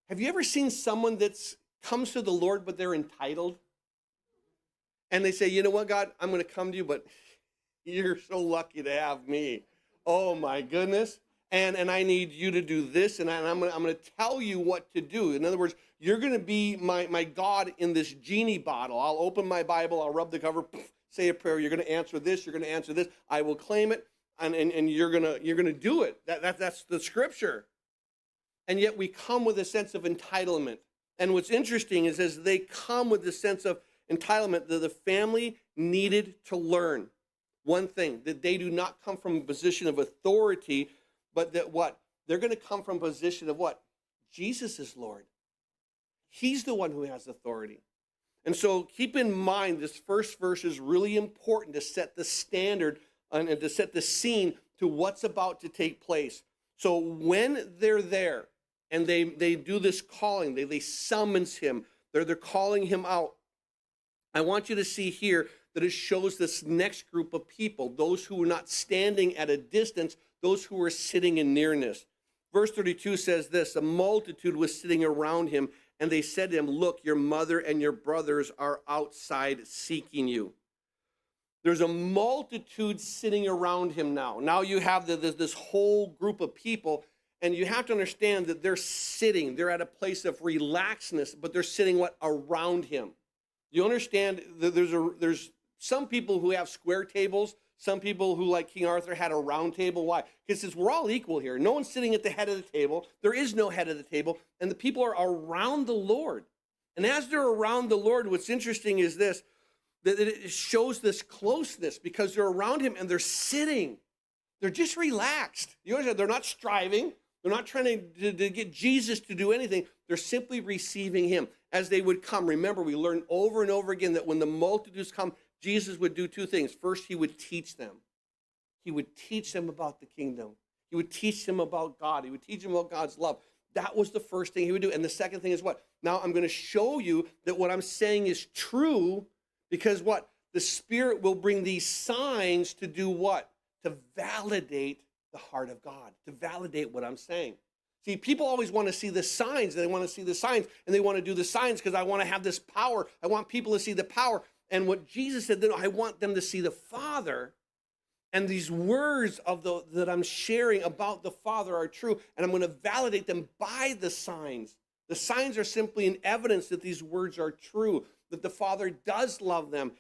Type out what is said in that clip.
Have you ever seen someone that's comes to the Lord, but they're entitled? And they say, you know what, God, I'm going to come to you, but you're so lucky to have me. Oh my goodness. And I need you to do this, and I'm going to tell you what to do. In other words, you're going to be my God in this genie bottle. I'll open my Bible, I'll rub the cover, say a prayer. You're going to answer this. You're going to answer this. I will claim it, and you're gonna do it. That's the scripture. And yet we come with a sense of entitlement. And what's interesting is as they come with this sense of entitlement, that the family needed to learn one thing, that they do not come from a position of authority, but that what? They're going to come from a position of what? Jesus is Lord. He's the one who has authority. And so keep in mind, this first verse is really important to set the standard and to set the scene to what's about to take place. So when they're there and they do this calling, they summons him, they're calling him out. I want you to see here that it shows this next group of people, those who are not standing at a distance, those who are sitting in nearness. Verse 32 says this, a multitude was sitting around him, and they said to him, look, your mother and your brothers are outside seeking you. There's a multitude sitting around him now. Now you have this whole group of people, and you have to understand that they're sitting. They're at a place of relaxedness, but they're sitting what? Around him. You understand that there's some people who have square tables, some people who, like King Arthur, had a round table. Why? Because it says we're all equal here. No one's sitting at the head of the table. There is no head of the table, and the people are around the Lord. And as they're around the Lord, what's interesting is this, that it shows this closeness because they're around him and they're sitting. They're just relaxed. You understand? They're not striving. They're not trying to get Jesus to do anything. They're simply receiving him as they would come. Remember, we learned over and over again that when the multitudes come, Jesus would do two things. First, he would teach them. He would teach them about the kingdom. He would teach them about God. He would teach them about God's love. That was the first thing he would do. And the second thing is what? Now I'm going to show you that what I'm saying is true because what? The Spirit will bring these signs to do what? To validate the heart of God, to validate what I'm saying. See, people always want to see the signs. They want to see the signs, and they want to do the signs because I want to have this power. I want people to see the power. And what Jesus said, then I want them to see the Father. And these words that I'm sharing about the Father are true, and I'm going to validate them by the signs. The signs are simply an evidence that these words are true, that the Father does love them,